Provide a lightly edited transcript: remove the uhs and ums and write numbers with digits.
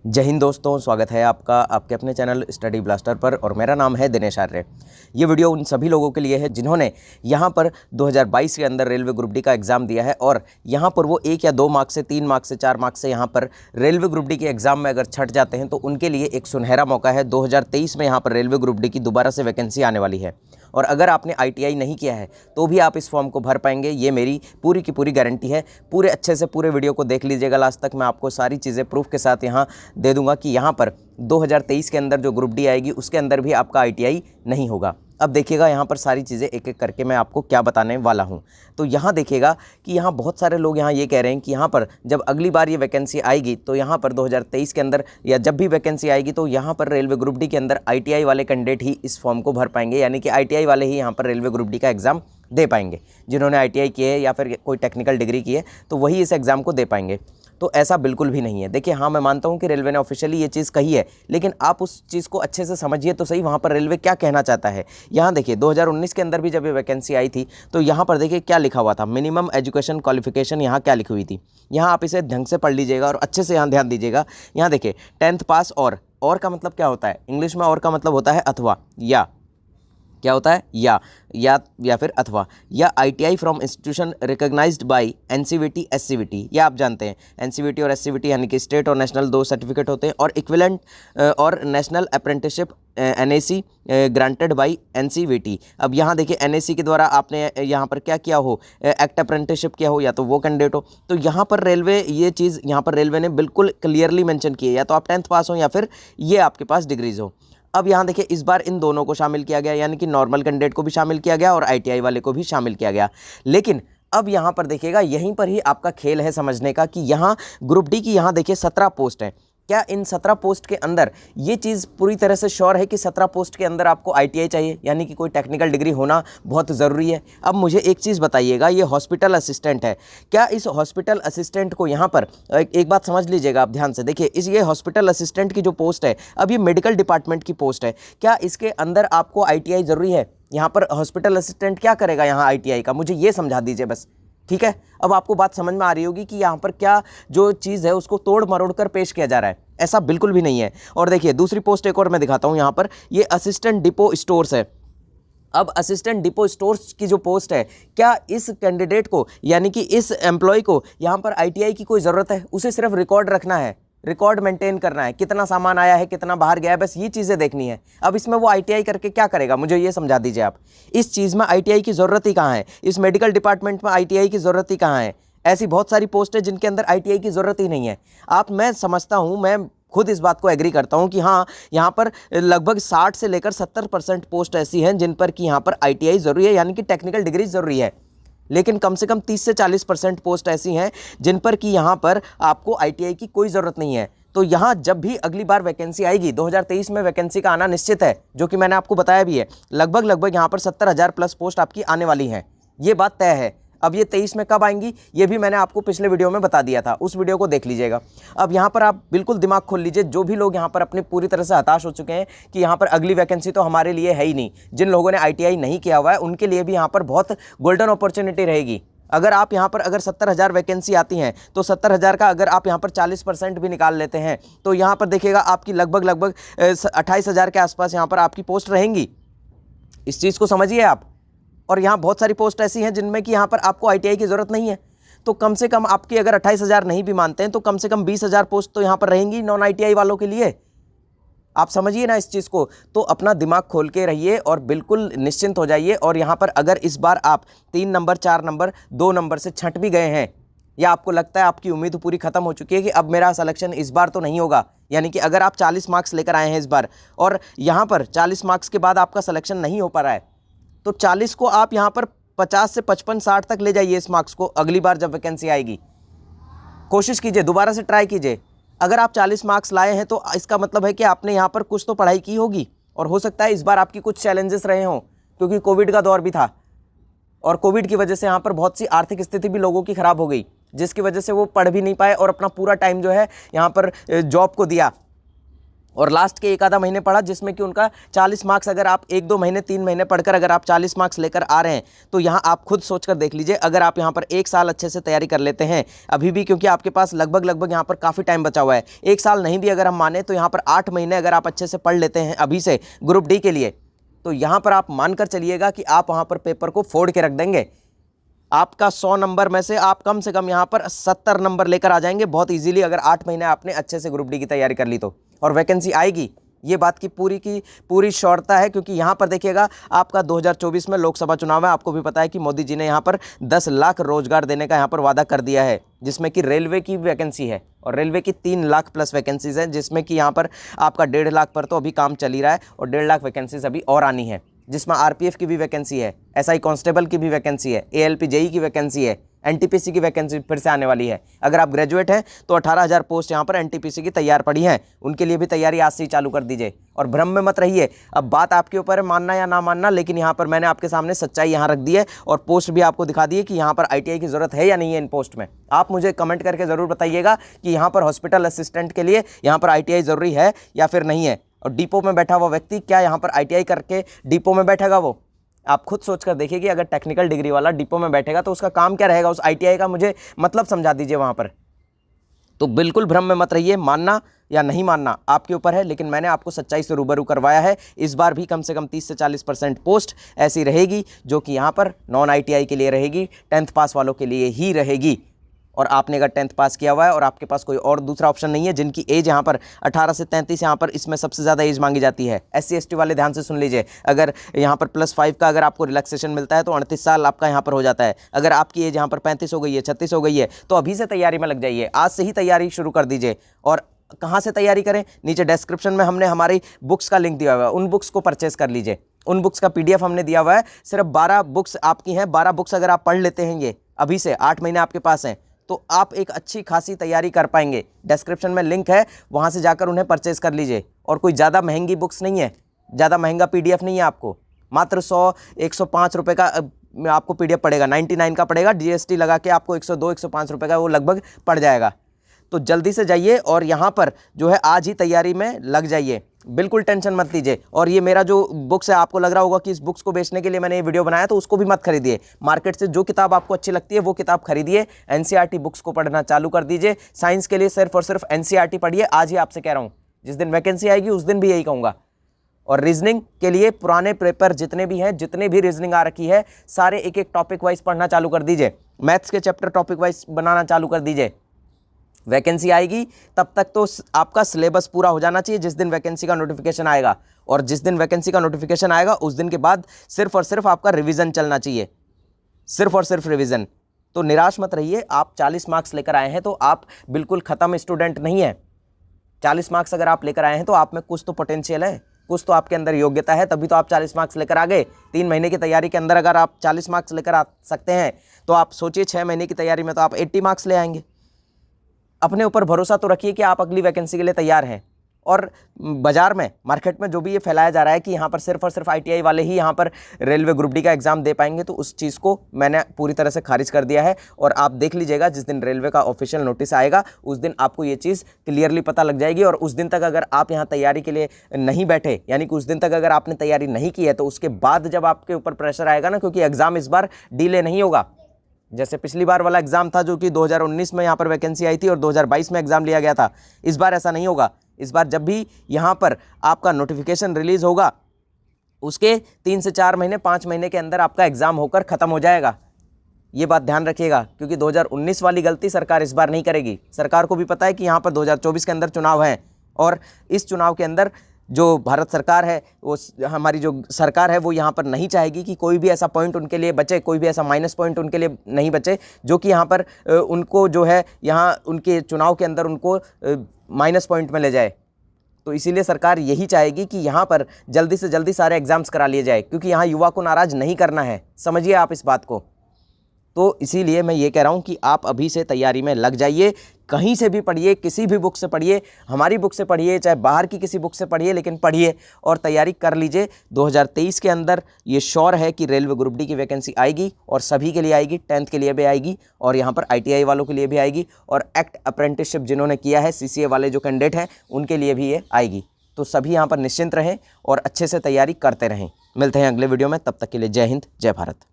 जय हिंद दोस्तों, स्वागत है आपका आपके अपने चैनल स्टडी ब्लास्टर पर और मेरा नाम है दिनेश आर्य। ये वीडियो उन सभी लोगों के लिए है जिन्होंने यहाँ पर 2022 के अंदर रेलवे ग्रुप डी का एग्ज़ाम दिया है और यहाँ पर वो 1 या 2 मार्क्स से 3 मार्क्स से 4 मार्क्स से यहाँ पर रेलवे ग्रुप डी के एग्ज़ाम में अगर छट जाते हैं तो उनके लिए एक सुनहरा मौका है। 2023 में यहाँ पर रेलवे ग्रुप डी की दोबारा से वैकेंसी आने वाली है और अगर आपने ITI नहीं किया है तो भी आप इस फॉर्म को भर पाएंगे, ये मेरी पूरी की पूरी गारंटी है। पूरे अच्छे से पूरे वीडियो को देख लीजिएगा लास्ट तक, मैं आपको सारी चीज़ें प्रूफ के साथ यहाँ दे दूंगा कि यहाँ पर 2023 के अंदर जो ग्रुप डी आएगी उसके अंदर भी आपका ITI नहीं होगा। अब देखिएगा यहाँ पर सारी चीज़ें एक एक करके मैं आपको क्या बताने वाला हूँ। तो यहाँ देखिएगा कि यहाँ बहुत सारे लोग यहाँ ये कह रहे हैं कि यहाँ पर जब अगली बार ये वैकेंसी आएगी तो यहाँ पर 2023 के अंदर या जब भी वैकेंसी आएगी तो यहाँ पर रेलवे ग्रुप डी के अंदर ITI वाले कैंडिडेट ही इस फॉर्म को भर पाएंगे, यानी कि ITI वाले ही यहाँ पर रेलवे ग्रुप डी का एग्ज़ाम दे पाएंगे। जिन्होंने ITI किए है या फिर कोई टेक्निकल डिग्री की है तो वही इस एग्ज़ाम को दे पाएंगे। तो ऐसा बिल्कुल भी नहीं है। देखिए, हाँ, मैं मानता हूँ कि रेलवे ने ऑफिशियली ये चीज़ कही है, लेकिन आप उस चीज़ को अच्छे से समझिए तो सही, वहाँ पर रेलवे क्या कहना चाहता है। यहाँ देखिए 2019 के अंदर भी जब ये वैकेंसी आई थी तो यहाँ पर देखिए क्या लिखा हुआ था, मिनिमम एजुकेशन क्वालिफिकेशन यहाँ क्या लिखी हुई थी। यहाँ आप इसे ढंग से पढ़ लीजिएगा और अच्छे से यहाँ ध्यान दीजिएगा। यहाँ देखिए 10th पास और का मतलब क्या होता है, इंग्लिश में और का मतलब होता है अथवा, या क्या होता है, या फिर अथवा, या ITI from institution recognised by NCVT SCVT, ये आप जानते हैं। NCVT और SCVT यानी कि स्टेट और नेशनल दो सर्टिफिकेट होते हैं, और इक्विवेलेंट और national apprenticeship NAC granted by NCVT। अब यहाँ देखिए NAC के द्वारा आपने यहाँ पर क्या किया हो, एक्ट अप्रेंटिसशिप किया हो, या तो वो कैंडिडेट हो। तो यहाँ पर रेलवे ये चीज़ यहाँ पर रेलवे ने बिल्कुल क्लियरली मेंशन की है, या तो आप 10th पास हो या फिर ये आपके पास डिग्रीज हो। अब यहाँ देखिए इस बार इन दोनों को शामिल किया गया, यानी कि नॉर्मल कैंडिडेट को भी शामिल किया गया और ITI वाले को भी शामिल किया गया। लेकिन अब यहाँ पर देखिएगा, यहीं पर ही आपका खेल है समझने का कि यहाँ ग्रुप डी की यहाँ देखिए 17 पोस्ट है। क्या इन 17 पोस्ट के अंदर ये चीज़ पूरी तरह से श्योर है कि 17 पोस्ट के अंदर आपको ITI चाहिए, यानी कि कोई टेक्निकल डिग्री होना बहुत ज़रूरी है? अब मुझे एक चीज़ बताइएगा, ये हॉस्पिटल असिस्टेंट है, क्या इस हॉस्पिटल असिस्टेंट को यहाँ पर एक बात समझ लीजिएगा आप ध्यान से, देखिए ये हॉस्पिटल असिस्टेंट की जो पोस्ट है, अब ये मेडिकल डिपार्टमेंट की पोस्ट है, क्या इसके अंदर आपको ITI ज़रूरी है? यहाँ पर हॉस्पिटल असिस्टेंट क्या करेगा यहाँ ITI का, मुझे ये समझा दीजिए बस, ठीक है। अब आपको बात समझ में आ रही होगी कि यहाँ पर क्या जो चीज़ है उसको तोड़ मरोड़ कर पेश किया जा रहा है, ऐसा बिल्कुल भी नहीं है। और देखिए दूसरी पोस्ट एक और मैं दिखाता हूँ, यहाँ पर ये असिस्टेंट डिपो स्टोर्स है। अब असिस्टेंट डिपो स्टोर्स की जो पोस्ट है, क्या इस कैंडिडेट को यानी कि इस एम्प्लॉय को यहाँ पर ITI की कोई ज़रूरत है? उसे सिर्फ रिकॉर्ड रखना है, रिकॉर्ड मेंटेन करना है, कितना सामान आया है, कितना बाहर गया है, बस ये चीज़ें देखनी है। अब इसमें वो ITI करके क्या करेगा, मुझे ये समझा दीजिए आप। इस चीज़ में ITI की ज़रूरत ही कहाँ है? इस मेडिकल डिपार्टमेंट में ITI की ज़रूरत ही कहाँ है? ऐसी बहुत सारी पोस्ट है जिनके अंदर ITI की ज़रूरत ही नहीं है। मैं समझता हूँ, मैं खुद इस बात को एग्री करता हूँ कि हाँ, यहाँ पर लगभग 60 से लेकर 70% पोस्ट ऐसी हैं जिन पर कि यहाँ पर ITI ज़रूरी है, यानी कि टेक्निकल डिग्री ज़रूरी है। लेकिन कम से कम 30 से 40% पोस्ट ऐसी हैं जिन पर कि यहाँ पर आपको ITI की कोई ज़रूरत नहीं है। तो यहाँ जब भी अगली बार वैकेंसी आएगी, 2023 में वैकेंसी का आना निश्चित है, जो कि मैंने आपको बताया भी है। लगभग यहाँ पर 70,000 प्लस पोस्ट आपकी आने वाली हैं, ये बात तय है। अब ये 23 में कब आएंगी ये भी मैंने आपको पिछले वीडियो में बता दिया था, उस वीडियो को देख लीजिएगा। अब यहाँ पर आप बिल्कुल दिमाग खोल लीजिए, जो भी लोग यहाँ पर अपनी पूरी तरह से हताश हो चुके हैं कि यहाँ पर अगली वैकेंसी तो हमारे लिए है ही नहीं, जिन लोगों ने ITI नहीं किया हुआ है उनके लिए भी यहाँ पर बहुत गोल्डन अपॉर्चुनिटी रहेगी। अगर आप यहाँ पर अगर 70,000 वैकेंसी आती हैं तो 70,000 का अगर आप यहाँ पर 40% भी निकाल लेते हैं तो यहाँ पर देखिएगा आपकी लगभग 28,000 के आसपास यहाँ पर आपकी पोस्ट रहेंगी। इस चीज़ को समझिए आप। और यहाँ बहुत सारी पोस्ट ऐसी हैं जिनमें कि यहाँ पर आपको ITI की ज़रूरत नहीं है। तो कम से कम आपकी अगर 28,000 नहीं भी मानते हैं तो कम से कम 20,000 पोस्ट तो यहाँ पर रहेंगी नॉन ITI वालों के लिए। आप समझिए ना इस चीज़ को। तो अपना दिमाग खोल के रहिए और बिल्कुल निश्चिंत हो जाइए। और यहाँ पर अगर इस बार आप 3 नंबर 4 नंबर 2 नंबर से छंट भी गए हैं, या आपको लगता है आपकी उम्मीद पूरी खत्म हो चुकी है कि अब मेरा सिलेक्शन इस बार तो नहीं होगा, यानी कि अगर आप 40 मार्क्स लेकर आए हैं इस बार और यहाँ पर 40 मार्क्स के बाद आपका सिलेक्शन नहीं हो पा रहा है, तो 40 को आप यहाँ पर 50 से 55 60 तक ले जाइए इस मार्क्स को। अगली बार जब वैकेंसी आएगी कोशिश कीजिए, दोबारा से ट्राई कीजिए। अगर आप 40 मार्क्स लाए हैं तो इसका मतलब है कि आपने यहाँ पर कुछ तो पढ़ाई की होगी, और हो सकता है इस बार आपकी कुछ चैलेंजेस रहे हों, क्योंकि कोविड का दौर भी था और कोविड की वजह से यहाँ पर बहुत सी आर्थिक स्थिति भी लोगों की ख़राब हो गई, जिसकी वजह से वो पढ़ भी नहीं पाए और अपना पूरा टाइम जो है यहाँ पर जॉब को दिया। और लास्ट के एक आधा महीने पढ़ा जिसमें कि उनका 40 मार्क्स, अगर आप 1-2 महीने 3 महीने पढ़कर अगर आप 40 मार्क्स लेकर आ रहे हैं तो यहाँ आप खुद सोचकर देख लीजिए, अगर आप यहाँ पर 1 साल अच्छे से तैयारी कर लेते हैं अभी भी, क्योंकि आपके पास लगभग यहाँ पर काफ़ी टाइम बचा हुआ है, 1 साल नहीं भी अगर हम माने तो यहाँ पर 8 महीने अगर आप अच्छे से पढ़ लेते हैं अभी से ग्रुप डी के लिए, तो यहाँ पर आप मानकर चलिएगा कि आप वहाँ पर पेपर को फोड़ के रख देंगे। आपका 100 नंबर में से आप कम से कम यहाँ पर 70 नंबर लेकर आ जाएंगे बहुत इजीली, अगर 8 महीने आपने अच्छे से ग्रुप डी की तैयारी कर ली तो। और वैकेंसी आएगी, ये बात की पूरी श्योरता है, क्योंकि यहाँ पर देखिएगा आपका 2024 में लोकसभा चुनाव है। आपको भी पता है कि मोदी जी ने यहाँ पर 10 लाख रोजगार देने का यहाँ पर वादा कर दिया है, जिसमें कि रेलवे की वैकेंसी है और रेलवे की 3 लाख प्लस वैकेंसीज हैं, जिसमें कि यहाँ पर आपका 1.5 लाख पर तो अभी काम चल ही रहा है और 1.5 लाख वैकेंसीज अभी और आनी है, जिसमें आरपीएफ की भी वैकेंसी है, एसआई कांस्टेबल की भी वैकेंसी है, एएलपी जेई की वैकेंसी है, एनटीपीसी की वैकेंसी फिर से आने वाली है। अगर आप ग्रेजुएट हैं तो 18,000 पोस्ट यहाँ पर एनटीपीसी की तैयार पड़ी हैं, उनके लिए भी तैयारी आज से ही चालू कर दीजिए और भ्रम में मत रहिए। अब बात आपके ऊपर है मानना या ना मानना, लेकिन यहाँ पर मैंने आपके सामने सच्चाई यहाँ रख दी है और पोस्ट भी आपको दिखा दी है कि यहाँ पर आईटीआई की ज़रूरत है या नहीं है इन पोस्ट में। आप मुझे कमेंट करके ज़रूर बताइएगा कि यहाँ पर हॉस्पिटल असिस्टेंट के लिए यहाँ पर आईटीआई ज़रूरी है या फिर नहीं है। और डिपो में बैठा हुआ व्यक्ति क्या यहाँ पर आईटीआई करके डिपो में बैठेगा? वो आप खुद सोचकर देखिए कि अगर टेक्निकल डिग्री वाला डिपो में बैठेगा तो उसका काम क्या रहेगा उस आईटीआई का, मुझे मतलब समझा दीजिए वहाँ पर। तो बिल्कुल भ्रम में मत रहिए, मानना या नहीं मानना आपके ऊपर है, लेकिन मैंने आपको सच्चाई से रूबरू करवाया है। इस बार भी कम से कम 30 से 40% पोस्ट ऐसी रहेगी जो कि यहाँ पर नॉन आईटीआई के लिए रहेगी, 10th पास वालों के लिए ही रहेगी। और आपने अगर 10th पास किया हुआ है और आपके पास कोई और दूसरा ऑप्शन नहीं है, जिनकी एज यहाँ पर 18 से 33 यहाँ पर इसमें सबसे ज़्यादा एज मांगी जाती है। SC ST वाले ध्यान से सुन लीजिए, अगर यहाँ पर +5 का अगर आपको रिलैक्सेशन मिलता है तो 38 साल आपका यहाँ पर हो जाता है। अगर आपकी एज यहाँ पर 35 हो गई है, 36 हो गई है, तो अभी से तैयारी में लग जाइए, आज से ही तैयारी शुरू कर दीजिए। और कहाँ से तैयारी करें? नीचे डिस्क्रिप्शन में हमने हमारी बुक्स का लिंक दिया हुआ है, उन बुक्स को परचेस कर लीजिए। उन बुक्स का PDF हमने दिया हुआ है, सिर्फ 12 बुक्स आपकी हैं। 12 बुक्स अगर आप पढ़ लेते हैं ये अभी से, 8 महीने आपके पास हैं, तो आप एक अच्छी खासी तैयारी कर पाएंगे। डिस्क्रिप्शन में लिंक है, वहाँ से जाकर उन्हें परचेस कर लीजिए। और कोई ज़्यादा महंगी बुक्स नहीं है, ज़्यादा महंगा PDF नहीं है आपको, मात्र 100-105 रुपये का आपको PDF पड़ेगा, 99 का पड़ेगा, GST लगा के आपको 102-105 रुपये का वो लगभग पड़ जाएगा। तो जल्दी से जाइए और यहाँ पर जो है आज ही तैयारी में लग जाइए, बिल्कुल टेंशन मत लीजिए। और ये मेरा जो बुक्स है, आपको लग रहा होगा कि इस बुक्स को बेचने के लिए मैंने ये वीडियो बनाया, तो उसको भी मत खरीदिए। मार्केट से जो किताब आपको अच्छी लगती है वो किताब खरीदिए, NCERT बुक्स को पढ़ना चालू कर दीजिए। साइंस के लिए सिर्फ और सिर्फ NCERT पढ़िए, आज ही आपसे कह रहा हूँ। जिस दिन वैकेंसी आएगी उस दिन भी यही कहूँगा। और रीजनिंग के लिए पुराने पेपर जितने भी हैं, जितने भी रीजनिंग आ रखी है, सारे एक एक टॉपिक वाइज पढ़ना चालू कर दीजिए। मैथ्स के चैप्टर टॉपिक वाइज बनाना चालू कर दीजिए। वैकेंसी आएगी तब तक तो आपका सिलेबस पूरा हो जाना चाहिए जिस दिन वैकेंसी का नोटिफिकेशन आएगा। और जिस दिन वैकेंसी का नोटिफिकेशन आएगा उस दिन के बाद सिर्फ और सिर्फ आपका रिवीजन चलना चाहिए, सिर्फ और सिर्फ रिवीजन। तो निराश मत रहिए, आप 40 मार्क्स लेकर आए हैं तो आप बिल्कुल ख़त्म स्टूडेंट नहीं है। 40 मार्क्स अगर आप लेकर आए हैं तो आप में कुछ तो पोटेंशियल है, कुछ तो आपके अंदर योग्यता है, तभी तो आप 40 मार्क्स लेकर आ गए। 3 महीने की तैयारी के अंदर अगर आप 40 मार्क्स लेकर आ सकते हैं तो आप सोचिए 6 महीने की तैयारी में तो आप 80 मार्क्स ले आएंगे। अपने ऊपर भरोसा तो रखिए कि आप अगली वैकेंसी के लिए तैयार हैं। और बाज़ार में, मार्केट में जो भी ये फैलाया जा रहा है कि यहाँ पर सिर्फ और सिर्फ आईटीआई वाले ही यहाँ पर रेलवे ग्रुप डी का एग्ज़ाम दे पाएंगे, तो उस चीज़ को मैंने पूरी तरह से खारिज कर दिया है। और आप देख लीजिएगा, जिस दिन रेलवे का ऑफिशियल नोटिस आएगा उस दिन आपको ये चीज़ क्लियरली पता लग जाएगी। और उस दिन तक अगर आप यहाँ तैयारी के लिए नहीं बैठे, यानी कि उस दिन तक अगर आपने तैयारी नहीं की है, तो उसके बाद जब आपके ऊपर प्रेशर आएगा ना, क्योंकि एग्ज़ाम इस बार डिले नहीं होगा। जैसे पिछली बार वाला एग्ज़ाम था जो कि 2019 में यहाँ पर वैकेंसी आई थी और 2022 में एग्ज़ाम लिया गया था, इस बार ऐसा नहीं होगा। इस बार जब भी यहाँ पर आपका नोटिफिकेशन रिलीज़ होगा उसके 3 से 4 महीने 5 महीने के अंदर आपका एग्ज़ाम होकर ख़त्म हो जाएगा। ये बात ध्यान रखिएगा, क्योंकि 2019 वाली गलती सरकार इस बार नहीं करेगी। सरकार को भी पता है कि यहाँ पर 2024 के अंदर चुनाव हैं और इस चुनाव के अंदर जो भारत सरकार है, वो हमारी जो सरकार है, वो यहाँ पर नहीं चाहेगी कि कोई भी ऐसा पॉइंट उनके लिए बचे, कोई भी ऐसा माइनस पॉइंट उनके लिए नहीं बचे जो कि यहाँ पर उनको जो है यहाँ उनके चुनाव के अंदर उनको माइनस पॉइंट में ले जाए। तो इसीलिए सरकार यही चाहेगी कि यहाँ पर जल्दी से जल्दी सारे एग्ज़ाम्स करा लिए जाए, क्योंकि यहाँ युवा को नाराज़ नहीं करना है। समझिए आप इस बात को। तो इसीलिए मैं ये कह रहा हूँ कि आप अभी से तैयारी में लग जाइए। कहीं से भी पढ़िए, किसी भी बुक से पढ़िए, हमारी बुक से पढ़िए, चाहे बाहर की किसी बुक से पढ़िए, लेकिन पढ़िए और तैयारी कर लीजिए। 2023 के अंदर ये श्योर है कि रेलवे ग्रुप डी की वैकेंसी आएगी और सभी के लिए आएगी, 10th के लिए भी आएगी और यहाँ पर ITI वालों के लिए भी आएगी और एक्ट अप्रेंटिसशिप जिन्होंने किया है, CCA वाले जो कैंडिडेट हैं, उनके लिए भी ये आएगी। तो सभी यहाँ पर निश्चिंत रहें और अच्छे से तैयारी करते रहें। मिलते हैं अगले वीडियो में, तब तक के लिए जय हिंद, जय भारत।